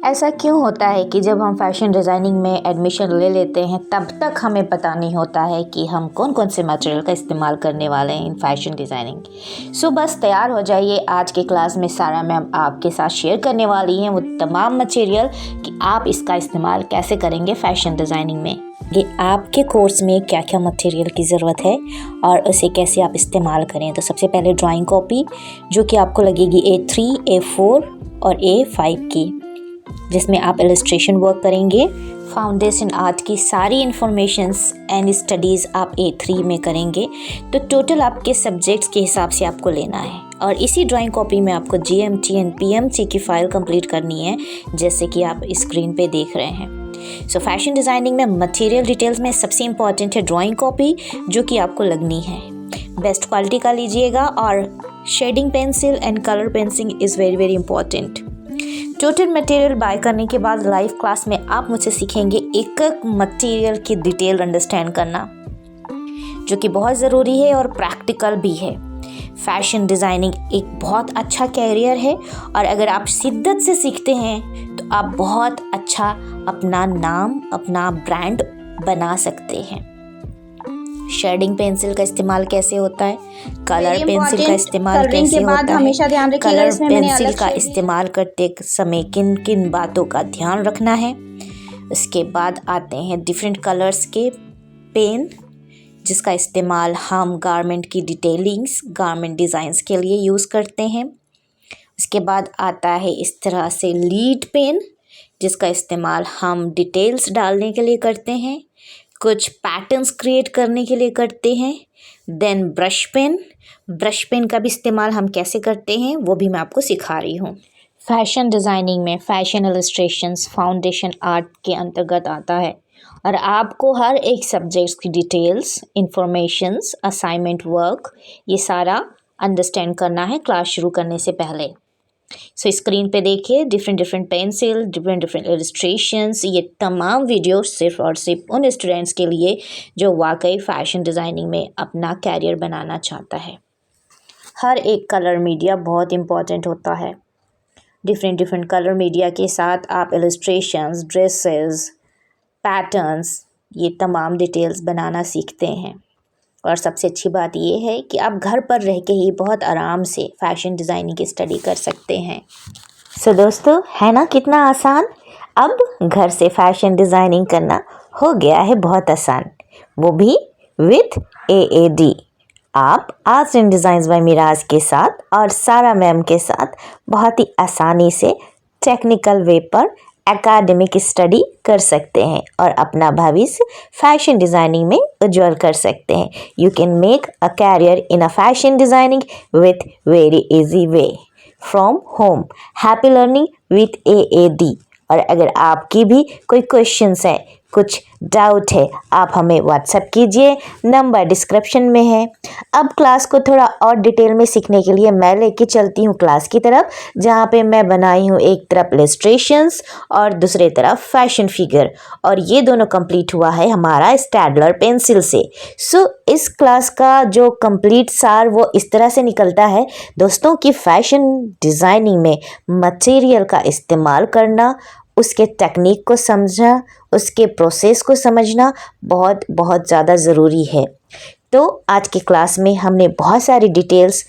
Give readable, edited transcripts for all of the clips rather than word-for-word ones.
ऐसा क्यों होता है कि जब हम फैशन डिज़ाइनिंग में एडमिशन ले लेते हैं तब तक हमें पता नहीं होता है कि हम कौन कौन से मटेरियल का इस्तेमाल करने वाले हैं इन फैशन डिज़ाइनिंग। सो बस तैयार हो जाइए, आज के क्लास में सारा मैम आपके साथ शेयर करने वाली हैं वो तमाम मटेरियल कि आप इसका इस्तेमाल कैसे करेंगे फैशन डिज़ाइनिंग में, कि आपके कोर्स में क्या क्या मटेरियल की ज़रूरत है और उसे कैसे आप इस्तेमाल करें। तो सबसे पहले ड्राइंग कॉपी जो कि आपको लगेगी A3, A4 और A5 की, जिसमें आप इलस्ट्रेशन वर्क करेंगे। फाउंडेशन आर्ट की सारी इन्फॉर्मेशंस एंड स्टडीज़ आप A3 में करेंगे। तो टोटल आपके सब्जेक्ट्स के हिसाब से आपको लेना है और इसी ड्राइंग कॉपी में आपको GMT एंड PMT की फ़ाइल कंप्लीट करनी है, जैसे कि आप स्क्रीन पे देख रहे हैं। सो फैशन डिज़ाइनिंग में मटेरियल डिटेल्स में सबसे इम्पॉर्टेंट है ड्राइंग कॉपी, जो कि आपको लगनी है। बेस्ट क्वालिटी का लीजिएगा और shading pencil and colour pencil is very very important. Total material buy करने के बाद लाइव क्लास में आप मुझसे सीखेंगे एक एक मटेरियल की डिटेल अंडरस्टैंड करना, जो कि बहुत ज़रूरी है और प्रैक्टिकल भी है। फैशन डिज़ाइनिंग एक बहुत अच्छा कैरियर है और अगर आप शिद्दत से सीखते हैं तो आप बहुत अच्छा अपना नाम, अपना ब्रांड बना सकते हैं। शेडिंग पेंसिल का इस्तेमाल कैसे होता है, कलर पेंसिल का इस्तेमाल कैसे होता है, कलर पेंसिल का इस्तेमाल करते समय किन किन बातों का ध्यान रखना है। उसके बाद आते हैं डिफरेंट कलर्स के पेन, जिसका इस्तेमाल हम गारमेंट की डिटेलिंग्स, गारमेंट डिज़ाइंस के लिए यूज़ करते हैं। उसके बाद आता है इस तरह से लीड पेन, जिसका इस्तेमाल हम डिटेल्स डालने के लिए करते हैं, कुछ पैटर्न्स क्रिएट करने के लिए करते हैं। देन ब्रश पेन का भी इस्तेमाल हम कैसे करते हैं वो भी मैं आपको सिखा रही हूँ। फैशन डिज़ाइनिंग में फैशन इलस्ट्रेशंस फाउंडेशन आर्ट के अंतर्गत आता है और आपको हर एक सब्जेक्ट्स की डिटेल्स, इंफॉर्मेशंस, असाइनमेंट वर्क, ये सारा अंडरस्टैंड करना है क्लास शुरू करने से पहले। सो स्क्रीन पे देखिए डिफरेंट पेंसिल, डिफरेंट इलस्ट्रेशंस। ये तमाम वीडियो सिर्फ और सिर्फ उन स्टूडेंट्स के लिए जो वाकई फैशन डिज़ाइनिंग में अपना कैरियर बनाना चाहता है। हर एक कलर मीडिया बहुत इम्पॉर्टेंट होता है। डिफरेंट कलर मीडिया के साथ आप इलस्ट्रेशंस, ड्रेसेस, पैटर्न्स, ये तमाम डिटेल्स बनाना सीखते हैं। और सबसे अच्छी बात ये है कि आप घर पर रह के ही बहुत आराम से फैशन डिज़ाइनिंग की स्टडी कर सकते हैं। सो दोस्तों, है ना कितना आसान। अब घर से फैशन डिज़ाइनिंग करना हो गया है बहुत आसान, वो भी विथ AAD। आप arts and designs by Miraj के साथ और सारा मैम के साथ बहुत ही आसानी से टेक्निकल वे पर एकेडमिक स्टडी कर सकते हैं और अपना भविष्य फैशन डिज़ाइनिंग में उज्जवल कर सकते हैं। You can make a career in a fashion designing with very easy way from home. Happy learning with AAD। और अगर आपकी भी कोई क्वेश्चंस हैं, कुछ डाउट है, आप हमें व्हाट्सएप कीजिए, नंबर डिस्क्रिप्शन में है। अब क्लास को थोड़ा और डिटेल में सीखने के लिए मैं लेके चलती हूँ क्लास की तरफ, जहाँ पे मैं बनाई हूँ एक तरफ इलस्ट्रेशंस और दूसरे तरफ फैशन फिगर, और ये दोनों कंप्लीट हुआ है हमारा स्टेडलर पेंसिल से। सो इस क्लास का जो कंप्लीट सार वो इस तरह से निकलता है दोस्तों कि फैशन डिज़ाइनिंग में मटेरियल का इस्तेमाल करना, उसके टेक्निक को समझना, उसके प्रोसेस को समझना बहुत बहुत ज़्यादा ज़रूरी है। तो आज की क्लास में हमने बहुत सारी डिटेल्स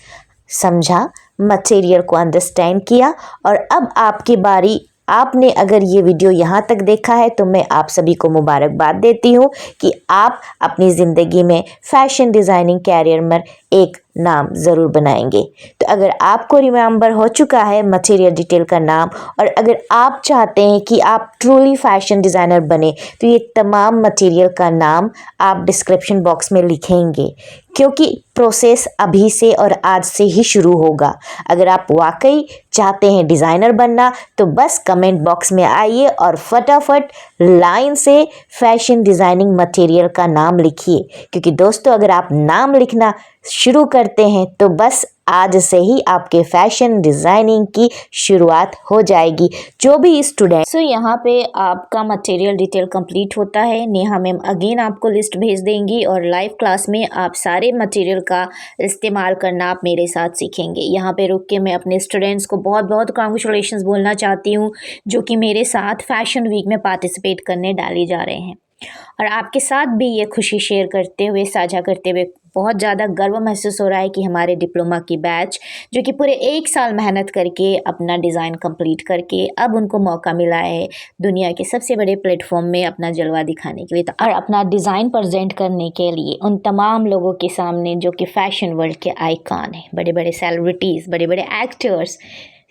समझा, मटेरियल को अंडरस्टैंड किया और अब आपकी बारी। आपने अगर ये वीडियो यहाँ तक देखा है तो मैं आप सभी को मुबारकबाद देती हूँ कि आप अपनी ज़िंदगी में फैशन डिज़ाइनिंग कैरियर में एक नाम ज़रूर बनाएंगे। तो अगर आपको रिमेंबर हो चुका है मटेरियल डिटेल का नाम और अगर आप चाहते हैं कि आप ट्रूली फैशन डिज़ाइनर बने तो ये तमाम मटेरियल का नाम आप डिस्क्रिप्शन बॉक्स में लिखेंगे, क्योंकि प्रोसेस अभी से और आज से ही शुरू होगा। अगर आप वाकई चाहते हैं डिज़ाइनर बनना तो बस कमेंट बॉक्स में आइए और फटाफट लाइन से फैशन डिज़ाइनिंग मटेरियल का नाम लिखिए, क्योंकि दोस्तों अगर आप नाम लिखना शुरू कर करते हैं तो बस आज से ही आपके फैशन डिज़ाइनिंग की शुरुआत हो जाएगी। जो भी स्टूडेंट यहाँ पे आपका मटेरियल डिटेल कंप्लीट होता है, नेहा मैम अगेन आपको लिस्ट भेज देंगी और लाइव क्लास में आप सारे मटेरियल का इस्तेमाल करना आप मेरे साथ सीखेंगे। यहाँ पे रुक के मैं अपने स्टूडेंट्स को बहुत बहुत कांग्रेचुलेशंस बोलना चाहती हूँ, जो कि मेरे साथ फैशन वीक में पार्टिसिपेट करने डाले जा रहे हैं। और आपके साथ भी ये खुशी शेयर करते हुए, साझा करते हुए बहुत ज़्यादा गर्व महसूस हो रहा है कि हमारे डिप्लोमा की बैच जो कि पूरे 1 साल मेहनत करके अपना डिज़ाइन कंप्लीट करके अब उनको मौका मिला है दुनिया के सबसे बड़े प्लेटफॉर्म में अपना जलवा दिखाने के लिए और अपना डिज़ाइन प्रेजेंट करने के लिए उन तमाम लोगों के सामने जो कि फ़ैशन वर्ल्ड के आइकॉन हैं, बड़े बड़े सेलिब्रिटीज़, बड़े बड़े एक्टर्स,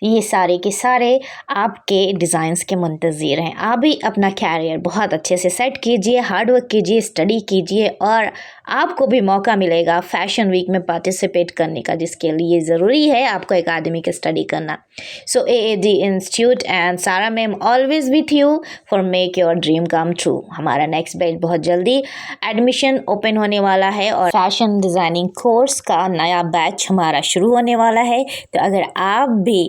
ये सारे के सारे आपके डिज़ाइंस के मुंतज़िर हैं। आप भी अपना कैरियर बहुत अच्छे से सेट कीजिए, हार्ड वर्क कीजिए, स्टडी कीजिए और आपको भी मौका मिलेगा फैशन वीक में पार्टिसिपेट करने का, जिसके लिए ज़रूरी है आपको एकेडमिक स्टडी करना। सो AAD इंस्टीट्यूट एंड सारा ma'am always with you for make your dream come true. हमारा नेक्स्ट बैच बहुत जल्दी एडमिशन ओपन होने वाला है और फैशन डिज़ाइनिंग कोर्स का नया बैच हमारा शुरू होने वाला है। तो अगर आप भी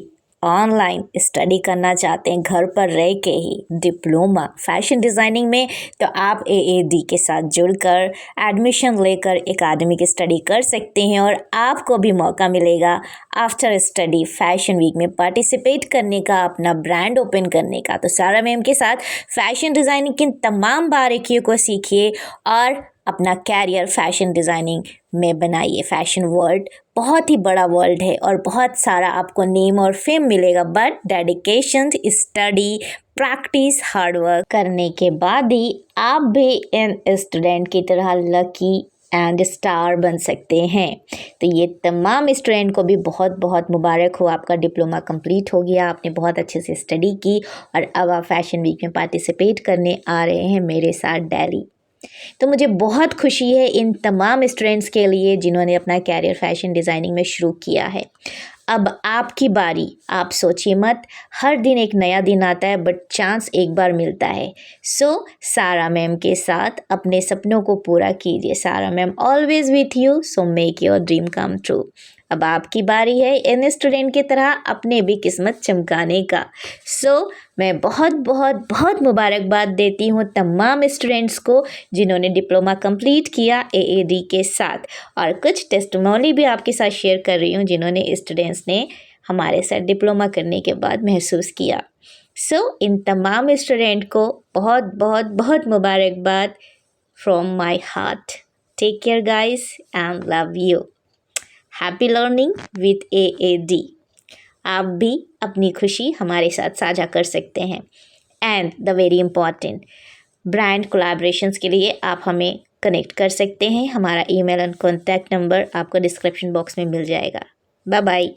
ऑनलाइन स्टडी करना चाहते हैं घर पर रह के ही डिप्लोमा फैशन डिज़ाइनिंग में, तो आप AAD के साथ जुड़कर एडमिशन लेकर एकेडमिक स्टडी कर सकते हैं और आपको भी मौका मिलेगा आफ्टर स्टडी फैशन वीक में पार्टिसिपेट करने का, अपना ब्रांड ओपन करने का। तो सारा मैम के साथ फैशन डिज़ाइनिंग की तमाम बारीकियों को सीखिए और अपना कैरियर फैशन डिज़ाइनिंग में बनाइए। फैशन वर्ल्ड बहुत ही बड़ा वर्ल्ड है और बहुत सारा आपको नेम और फेम मिलेगा, but dedication, study, practice, hard work करने के बाद ही आप भी इन स्टूडेंट की तरह लकी एंड स्टार बन सकते हैं। तो ये तमाम स्टूडेंट को भी बहुत बहुत मुबारक हो, आपका डिप्लोमा कंप्लीट हो गया, आपने बहुत अच्छे से स्टडी की और अब आप फैशन वीक में पार्टिसिपेट करने आ रहे हैं मेरे साथ दिल्ली। तो मुझे बहुत खुशी है इन तमाम स्टूडेंट्स के लिए जिन्होंने अपना कैरियर फैशन डिज़ाइनिंग में शुरू किया है। अब आपकी बारी, आप सोचिए मत, हर दिन एक नया दिन आता है बट चांस एक बार मिलता है। सो सारा मैम के साथ अपने सपनों को पूरा कीजिए। सारा ma'am always with you, so make your dream come true. अब आपकी बारी है इन स्टूडेंट की तरह अपने भी किस्मत चमकाने का। सो मैं बहुत बहुत बहुत मुबारकबाद देती हूँ तमाम स्टूडेंट्स को जिन्होंने डिप्लोमा कंप्लीट किया AAD के साथ, और कुछ टेस्टिमोनी भी आपके साथ शेयर कर रही हूँ जिन्होंने स्टूडेंट्स ने हमारे साथ डिप्लोमा करने के बाद महसूस किया। सो इन तमाम स्टूडेंट को बहुत बहुत बहुत मुबारकबाद from my heart. Take care guys and love you. Happy learning with AAD। आप भी अपनी खुशी हमारे साथ साझा कर सकते हैं। And the very important, brand collaborations के लिए आप हमें कनेक्ट कर सकते हैं। हमारा ईमेल और कॉन्टैक्ट नंबर आपको डिस्क्रिप्शन बॉक्स में मिल जाएगा। Bye bye.